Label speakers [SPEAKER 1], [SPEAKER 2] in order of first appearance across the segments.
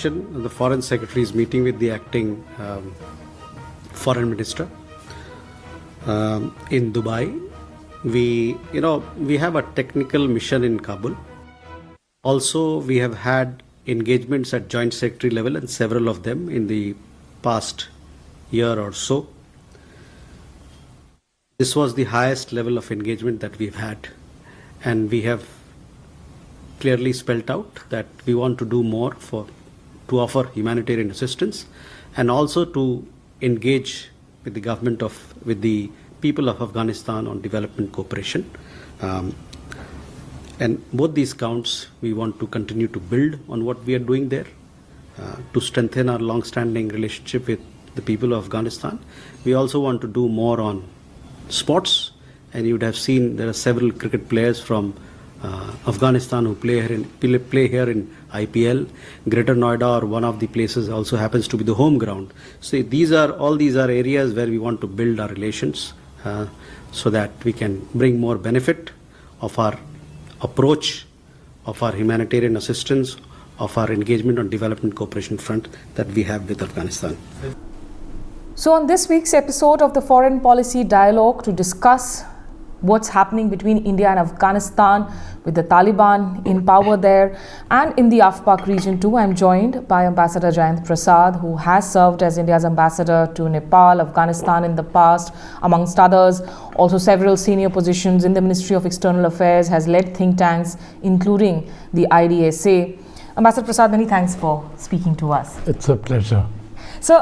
[SPEAKER 1] The Foreign Secretary is meeting with the acting Foreign Minister in Dubai. We have a technical mission in Kabul. Also, we have had engagements at Joint Secretary level, and several of them in the past year or so. This was the highest level of engagement that we've had, and we have clearly spelt out that we want to do more to offer humanitarian assistance, and also to engage with the people of Afghanistan on development cooperation. And both these counts, we want to continue to build on what we are doing there, to strengthen our long-standing relationship with the people of Afghanistan. We also want to do more on sports, and you would have seen there are several cricket players from Afghanistan who play here in IPL. Greater Noida, or one of the places, also happens to be the home ground. So these are areas where we want to build our relations so that we can bring more benefit of our approach, of our humanitarian assistance, of our engagement on development cooperation front that we have with Afghanistan.
[SPEAKER 2] So on this week's episode of the Foreign Policy Dialogue, to discuss what's happening between India and Afghanistan with the Taliban in power there and in the Af-Pak region too, I'm joined by Ambassador Jayant Prasad, who has served as India's ambassador to Nepal, Afghanistan in the past, amongst others. Also several senior positions in the Ministry of External Affairs, has led think tanks, including the IDSA. Ambassador Prasad, many thanks for speaking to us.
[SPEAKER 3] It's a pleasure.
[SPEAKER 2] So,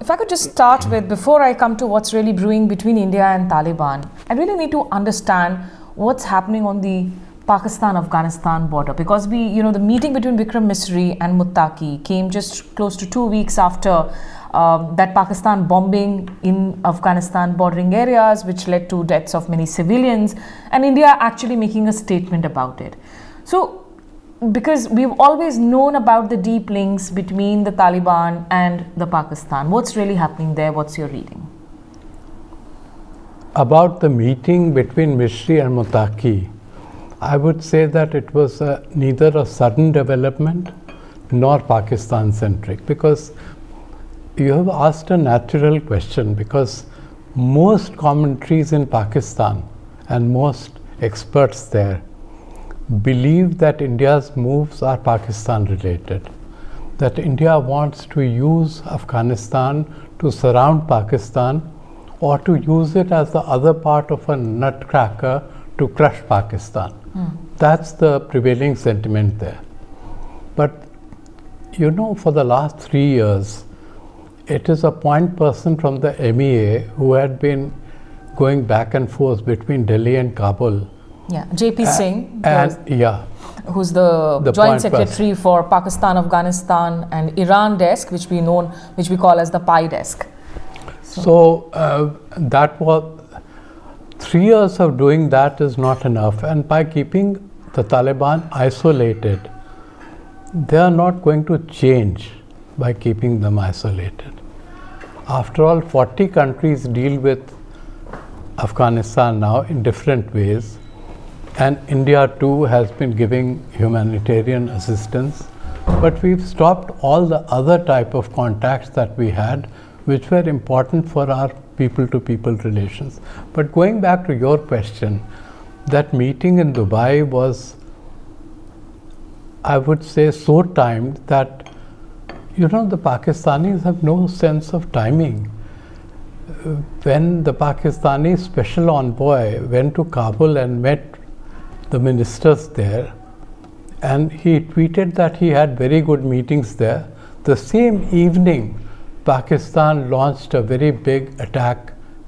[SPEAKER 2] if I could just start with, before I come to what's really brewing between India and Taliban, I really need to understand what's happening on the Pakistan-Afghanistan border, because the meeting between Vikram Misri and Muttaqi came just close to 2 weeks after that Pakistan bombing in Afghanistan bordering areas, which led to deaths of many civilians, and India actually making a statement about it. So, because we've always known about the deep links between the Taliban and the Pakistan. What's really happening there? What's your reading?
[SPEAKER 3] About the meeting between Misri and Muttaqi, I would say that it was neither a sudden development nor Pakistan-centric, because you have asked a natural question, because most commentaries in Pakistan and most experts there believe that India's moves are Pakistan related, that India wants to use Afghanistan to surround Pakistan, or to use it as the other part of a nutcracker to crush Pakistan. That's the prevailing sentiment there. But for the last 3 years, it is a point person from the MEA who had been going back and forth between Delhi and Kabul.
[SPEAKER 2] Yeah, JP Singh, who's the Joint Secretary for Pakistan-Afghanistan and Iran desk, which we call as the PI desk.
[SPEAKER 3] So that was 3 years of doing that is not enough, and by keeping the Taliban isolated, they are not going to change by keeping them isolated. After all, 40 countries deal with Afghanistan now in different ways. And India too has been giving humanitarian assistance, but we've stopped all the other type of contacts that we had, which were important for our people-to-people relations. But going back to your question, that meeting in Dubai was, I would say, so timed that, the Pakistanis have no sense of timing. When the Pakistani special envoy went to Kabul and met the ministers there, and he tweeted that he had very good meetings there, the same evening Pakistan launched a very big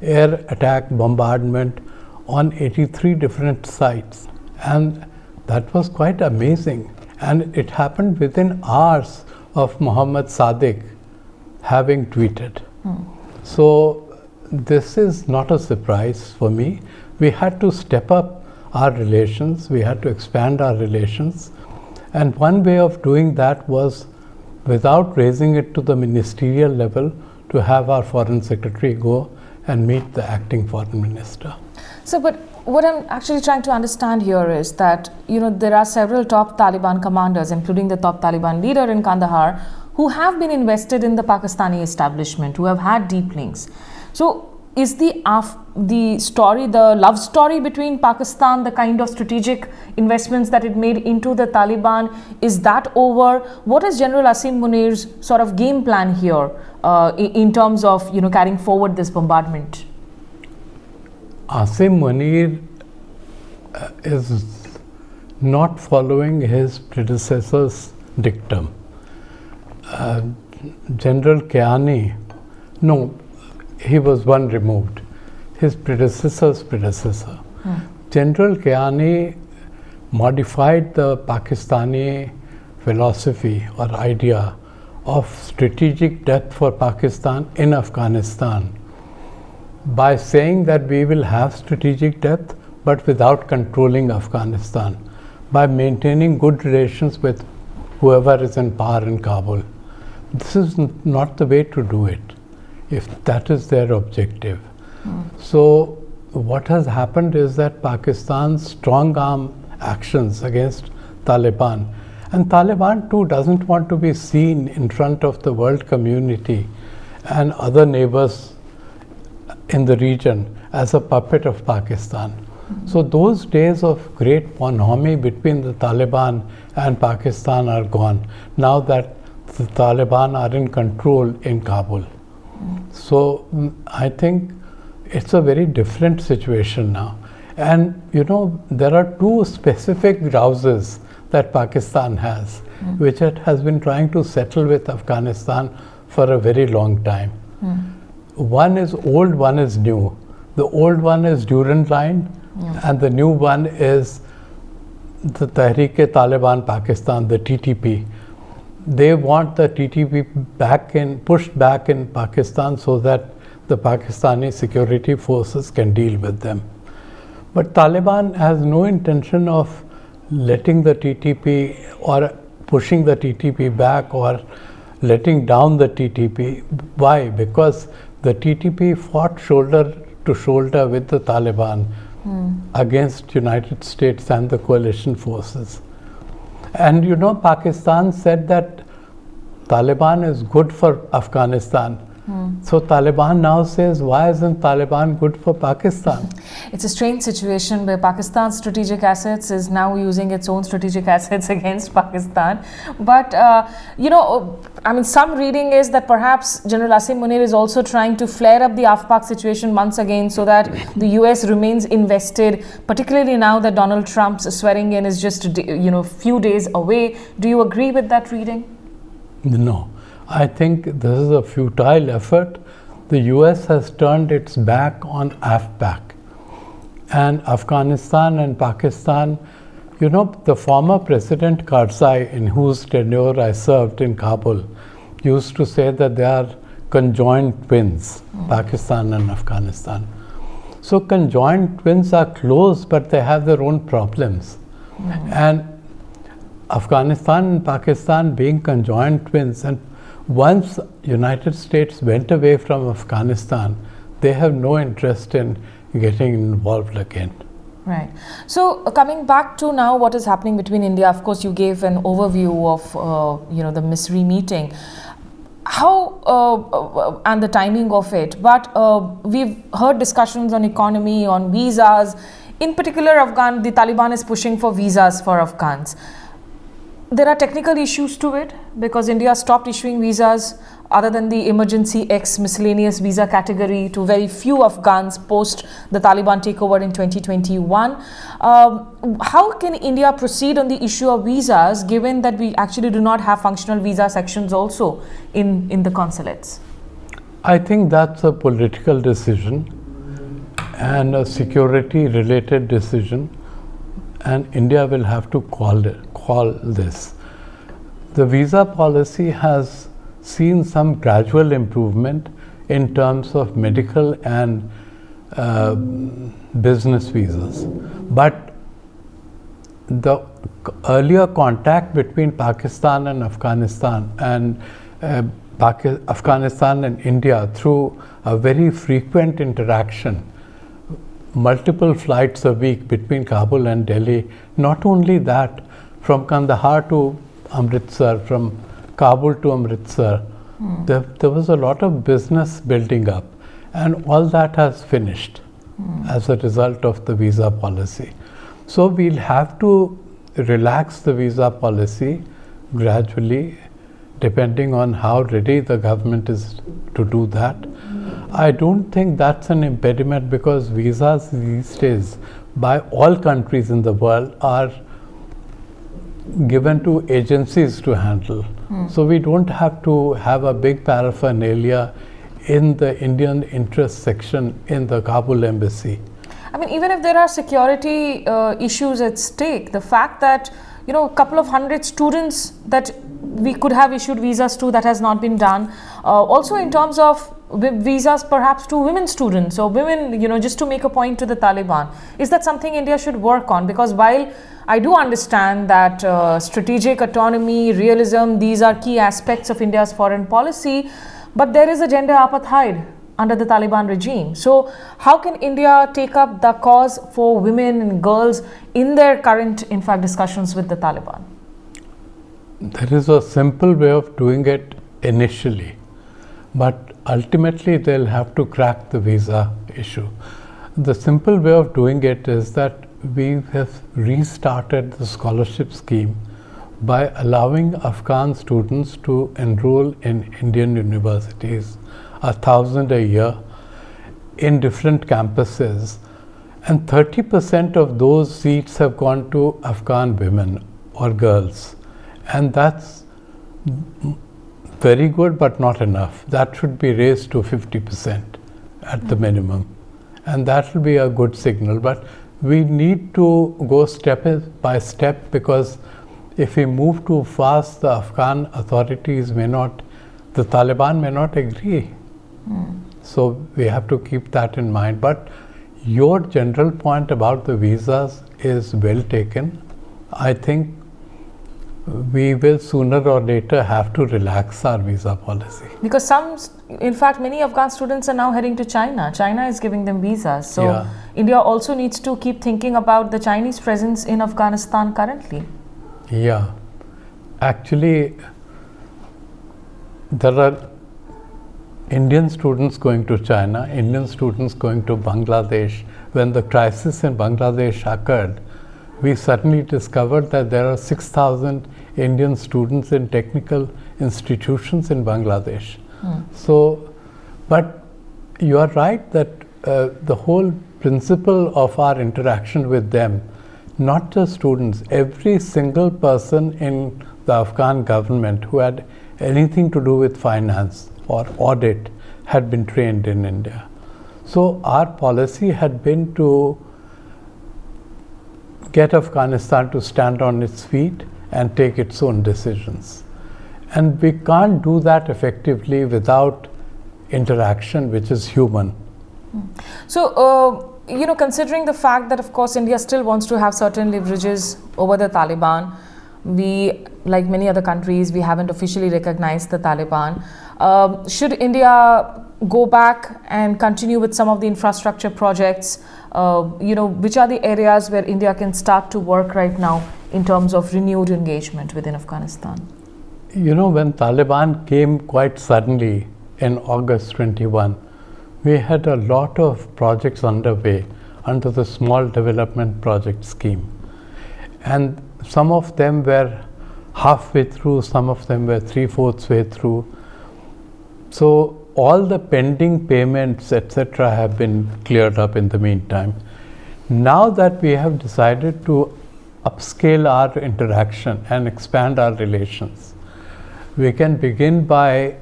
[SPEAKER 3] air attack bombardment on 83 different sites, and that was quite amazing. And it happened within hours of Mohammad Sadiq having tweeted. So this is not a surprise for me. We had to step up our relations, we had to expand our relations, and one way of doing that was, without raising it to the ministerial level, to have our Foreign Secretary go and meet the acting Foreign Minister.
[SPEAKER 2] So, but what I'm actually trying to understand here is that, there are several top Taliban commanders, including the top Taliban leader in Kandahar, who have been invested in the Pakistani establishment, who have had deep links. So is the story, the love story between Pakistan, the kind of strategic investments that it made into the Taliban, is that over? What is General Asim Munir's sort of game plan here in terms of carrying forward this bombardment?
[SPEAKER 3] Asim Munir is not following his predecessor's dictum. General Kiani, no, he was one removed, his predecessor's predecessor. General Kiani modified the Pakistani philosophy or idea of strategic depth for Pakistan in Afghanistan by saying that we will have strategic depth but without controlling Afghanistan, by maintaining good relations with whoever is in power in Kabul. This is not the way to do it, if that is their objective. So what has happened is that Pakistan's strong arm actions against Taliban, and Taliban too doesn't want to be seen in front of the world community and other neighbors in the region as a puppet of Pakistan. So those days of great bonhomie between the Taliban and Pakistan are gone, now that the Taliban are in control in Kabul. So I think it's a very different situation now. And there are two specific grouses that Pakistan has, which it has been trying to settle with Afghanistan for a very long time. One is old, one is new. The old one is Durand Line, and the new one is the Tehreek-e-Taliban Pakistan, the TTP. They want the TTP pushed back in Pakistan so that the Pakistani security forces can deal with them. But Taliban has no intention of letting the TTP or pushing the TTP back or letting down the TTP. Why? Because the TTP fought shoulder to shoulder with the Taliban against United States and the coalition forces. And Pakistan said that Taliban is good for Afghanistan. So Taliban now says, why isn't Taliban good for Pakistan?
[SPEAKER 2] It's a strange situation where Pakistan's strategic assets is now using its own strategic assets against Pakistan. But, some reading is that perhaps General Asim Munir is also trying to flare up the Af-Pak situation once again so that the US remains invested, particularly now that Donald Trump's swearing in is just, few days away. Do you agree with that reading?
[SPEAKER 3] No. I think this is a futile effort. The US has turned its back on Af-Pak. And Afghanistan and Pakistan, the former President Karzai, in whose tenure I served in Kabul, used to say that they are conjoined twins, Pakistan and Afghanistan. So conjoined twins are close, but they have their own problems. And Afghanistan and Pakistan being conjoined twins, and once United States went away from Afghanistan, they have no interest in getting involved again.
[SPEAKER 2] Right. So coming back to now what is happening between India, of course you gave an overview of the Misri meeting. How and the timing of it, but we've heard discussions on economy, on visas. In particular, the Taliban is pushing for visas for Afghans. There are technical issues to it because India stopped issuing visas other than the emergency X miscellaneous visa category to very few Afghans post the Taliban takeover in 2021. How can India proceed on the issue of visas given that we actually do not have functional visa sections also in the consulates?
[SPEAKER 3] I think that's a political decision and a security related decision, and India will have to call this. The visa policy has seen some gradual improvement in terms of medical and business visas. But the earlier contact between Pakistan and Afghanistan and Afghanistan and India through a very frequent interaction, multiple flights a week between Kabul and Delhi, not only that, from Kandahar to Amritsar, from Kabul to Amritsar, there was a lot of business building up, and all that has finished as a result of the visa policy. So we'll have to relax the visa policy gradually, depending on how ready the government is to do that. I don't think that's an impediment, because visas these days by all countries in the world are given to agencies to handle. So we don't have to have a big paraphernalia in the Indian interest section in the Kabul embassy.
[SPEAKER 2] I mean, even if there are security issues at stake, the fact that, you know, a couple of hundred students that we could have issued visas to, that has not been done. Also in terms of visas perhaps to women students or women, you know, just to make a point to the Taliban. Is that something India should work on? Because while I do understand that strategic autonomy, realism, these are key aspects of India's foreign policy, but there is a gender apartheid under the Taliban regime. So how can India take up the cause for women and girls in their current, in fact, discussions with the Taliban?
[SPEAKER 3] There is a simple way of doing it initially, but ultimately they'll have to crack the visa issue. The simple way of doing it is that we have restarted the scholarship scheme by allowing Afghan students to enroll in Indian universities, 1,000 a year in different campuses, and 30% of those seats have gone to Afghan women or girls, and that's very good but not enough. That should be raised to 50% at the minimum, and that will be a good signal. But we need to go step by step, because if we move too fast, the Afghan authorities may not, the Taliban may not agree. So we have to keep that in mind. But your general point about the visas is well taken. I think we will sooner or later have to relax our visa policy.
[SPEAKER 2] Because in fact, many Afghan students are now heading to China. China is giving them visas. So
[SPEAKER 3] Yeah.
[SPEAKER 2] India also needs to keep thinking about the Chinese presence in Afghanistan currently.
[SPEAKER 3] Yeah. Actually, there are Indian students going to China, Indian students going to Bangladesh. When the crisis in Bangladesh occurred, we suddenly discovered that there are 6,000 Indian students in technical institutions in Bangladesh. So, but you are right that the whole principle of our interaction with them, not just students, every single person in the Afghan government who had anything to do with finance or audit had been trained in India. So our policy had been to get Afghanistan to stand on its feet and take its own decisions. And we can't do that effectively without interaction, which is human.
[SPEAKER 2] So, you know, considering the fact that, of course, India still wants to have certain leverages over the Taliban, we, like many other countries, we haven't officially recognized the Taliban. Should India go back and continue with some of the infrastructure projects? You know, which are the areas where India can start to work right now in terms of renewed engagement within Afghanistan?
[SPEAKER 3] You know, when Taliban came quite suddenly in August 21, we had a lot of projects underway under the Small Development Project Scheme. And some of them were halfway through, some of them were 3/4 way through. So all the pending payments, etc., have been cleared up in the meantime. Now that we have decided to upscale our interaction and expand our relations, we can begin by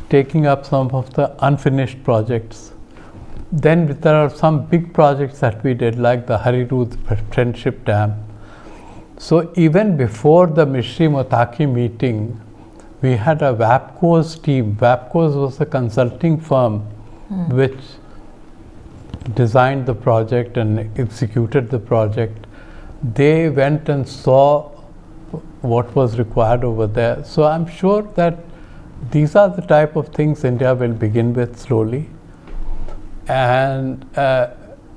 [SPEAKER 3] taking up some of the unfinished projects. Then there are some big projects that we did, like the Harirud Friendship Dam. So even before the Misri-Muttaqi meeting, we had a WAPCO's team. WAPCO's was a consulting firm which designed the project and executed the project. They went and saw what was required over there. So I'm sure that these are the type of things India will begin with slowly. And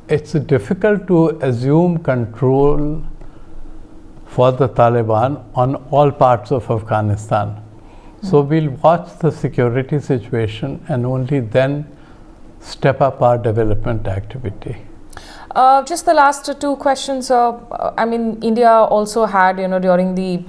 [SPEAKER 3] it's difficult to assume control for the Taliban on all parts of Afghanistan. So we'll watch the security situation and only then step up our development activity.
[SPEAKER 2] Just the last two questions. I mean, India also had, during the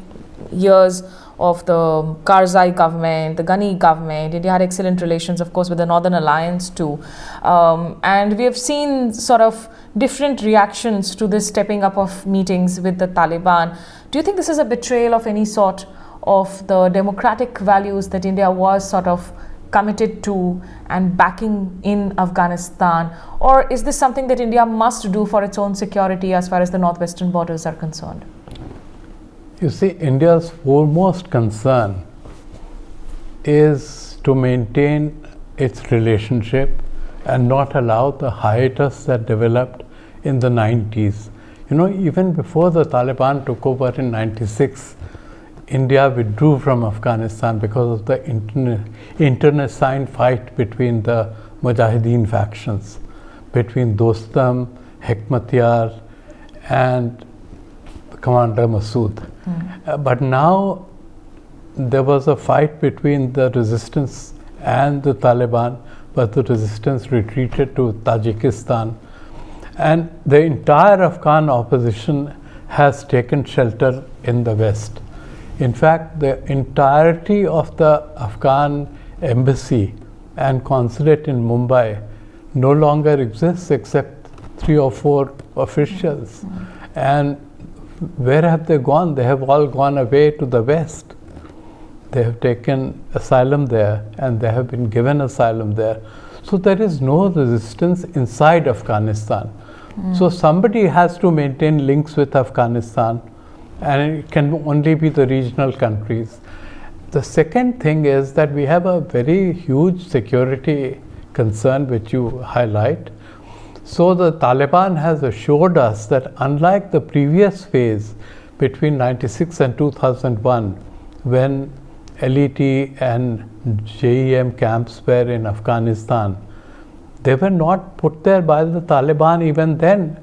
[SPEAKER 2] years of the Karzai government, the Ghani government, India had excellent relations, of course, with the Northern Alliance too. And we have seen sort of different reactions to this stepping up of meetings with the Taliban. Do you think this is a betrayal of any sort of the democratic values that India was sort of committed to and backing in Afghanistan? Or is this something that India must do for its own security as far as the northwestern borders are concerned?
[SPEAKER 3] You see, India's foremost concern is to maintain its relationship and not allow the hiatus that developed in the 90s. Even before the Taliban took over in 96, India withdrew from Afghanistan because of the internecine fight between the Mujahideen factions, between Dostam, Hekmatyar, and Commander Masood. But now there was a fight between the resistance and the Taliban, but the resistance retreated to Tajikistan. And the entire Afghan opposition has taken shelter in the West. In fact, the entirety of the Afghan embassy and consulate in Mumbai no longer exists except 3 or 4 officials. And where have they gone? They have all gone away to the West. They have taken asylum there and they have been given asylum there. So there is no resistance inside Afghanistan. So somebody has to maintain links with Afghanistan, and it can only be the regional countries. The second thing is that we have a very huge security concern which you highlight. So the Taliban has assured us that unlike the previous phase between 96 and 2001, when LET and JEM camps were in Afghanistan, they were not put there by the Taliban even then,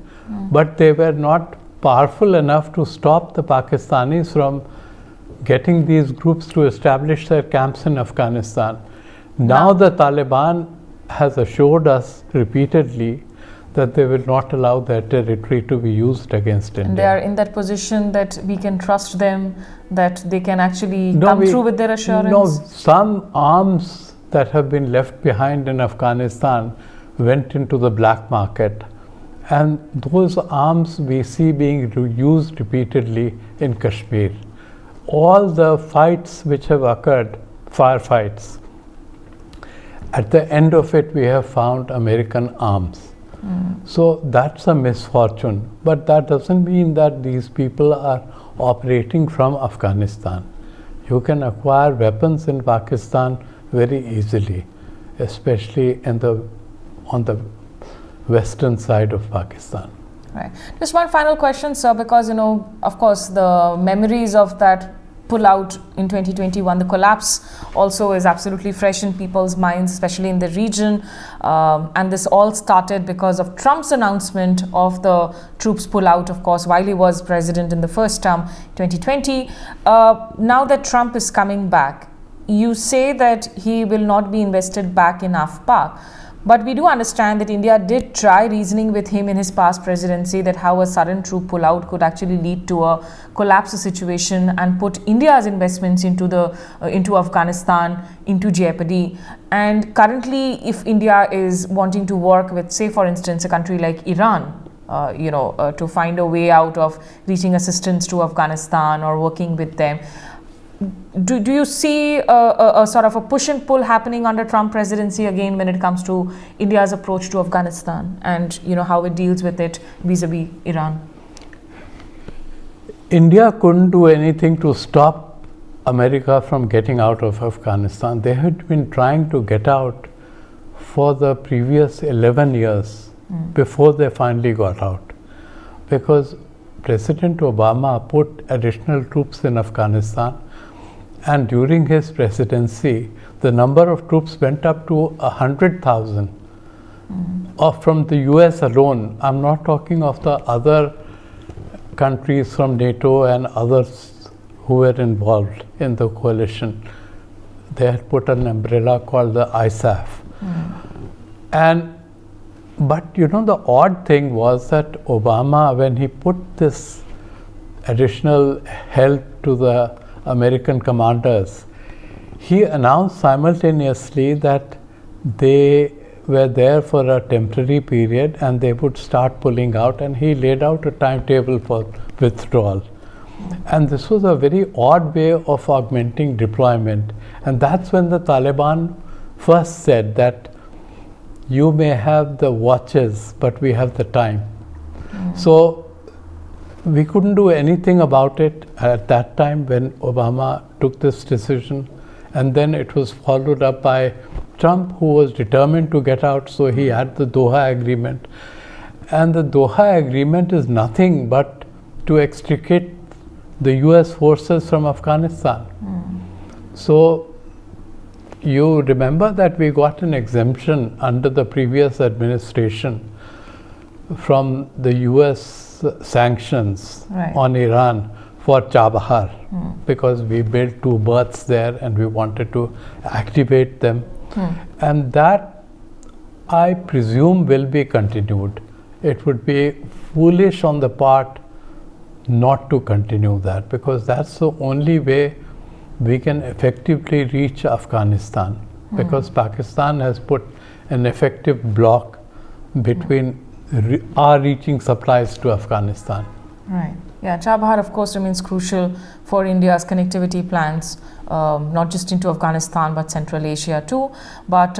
[SPEAKER 3] but they were not powerful enough to stop the Pakistanis from getting these groups to establish their camps in Afghanistan. Now the Taliban has assured us repeatedly that they will not allow their territory to be used against India.
[SPEAKER 2] And they are in that position that we can trust them, that they can actually come through with their assurance?
[SPEAKER 3] No, some arms that have been left behind in Afghanistan went into the black market. And those arms we see being used repeatedly in Kashmir. All the fights which have occurred, firefights, at the end of it we have found American arms. So that's a misfortune. But that doesn't mean that these people are operating from Afghanistan. You can acquire weapons in Pakistan very easily, especially on the western side of Pakistan.
[SPEAKER 2] Right. Just one final question, sir, because, of course, the memories of that pull-out in 2021, the collapse also is absolutely fresh in people's minds, especially in the region. And this all started because of Trump's announcement of the troops pull-out, of course, while he was president in the first term, 2020. Now that Trump is coming back, you say that he will not be invested back in Af-Pak. But we do understand that India did try reasoning with him in his past presidency that how a sudden troop pullout could actually lead to a collapse situation and put India's investments into Afghanistan into jeopardy. And currently, if India is wanting to work with, say, for instance, a country like Iran, to find a way out of reaching assistance to Afghanistan or working with them, do you see a sort of a push and pull happening under Trump presidency again when it comes to India's approach to Afghanistan and how it deals with it vis-a-vis Iran?
[SPEAKER 3] India couldn't do anything to stop America from getting out of Afghanistan. They had been trying to get out for the previous 11 years before they finally got out, because President Obama put additional troops in Afghanistan. And during his presidency, the number of troops went up to 100,000 from the US alone. I'm not talking of the other countries from NATO and others who were involved in the coalition. They had put an umbrella called the ISAF. But the odd thing was that Obama, when he put this additional help to the American commanders, he announced simultaneously that they were there for a temporary period and they would start pulling out, and he laid out a timetable for withdrawal. And this was a very odd way of augmenting deployment. And that's when the Taliban first said that you may have the watches, but we have the time. So we couldn't do anything about it at that time when Obama took this decision. And then it was followed up by Trump, who was determined to get out, so he had the Doha Agreement. And the Doha Agreement is nothing but to extricate the US forces from Afghanistan. So you remember that we got an exemption under the previous administration from the US sanctions on Iran for Chabahar, because we built 2 berths there and we wanted to activate them. And that, I presume, will be continued. It would be foolish on the part not to continue that, because that's the only way we can effectively reach Afghanistan, because Pakistan has put an effective block between our reaching supplies to Afghanistan.
[SPEAKER 2] Right. Yeah, Chabahar, of course, remains crucial for India's connectivity plans, not just into Afghanistan, but Central Asia too. But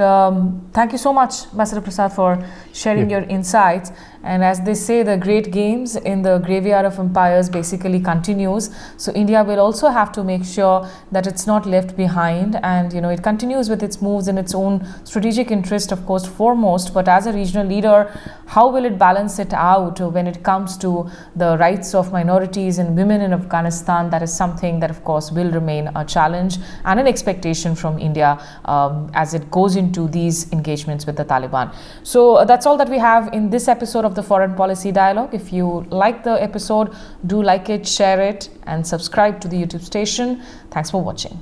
[SPEAKER 2] thank you so much, Ambassador Prasad, for sharing your insights. And as they say, the great games in the graveyard of empires basically continues. So India will also have to make sure that it's not left behind, and it continues with its moves in its own strategic interest, of course, foremost. But as a regional leader, how will it balance it out when it comes to the rights of minorities and women in Afghanistan? That is something that, of course, will remain a challenge and an expectation from India as it goes into these engagements with the Taliban. So that's all that we have in this episode of the Foreign Policy Dialogue. If you like the episode, do like it, share it, and subscribe to the YouTube station. Thanks for watching.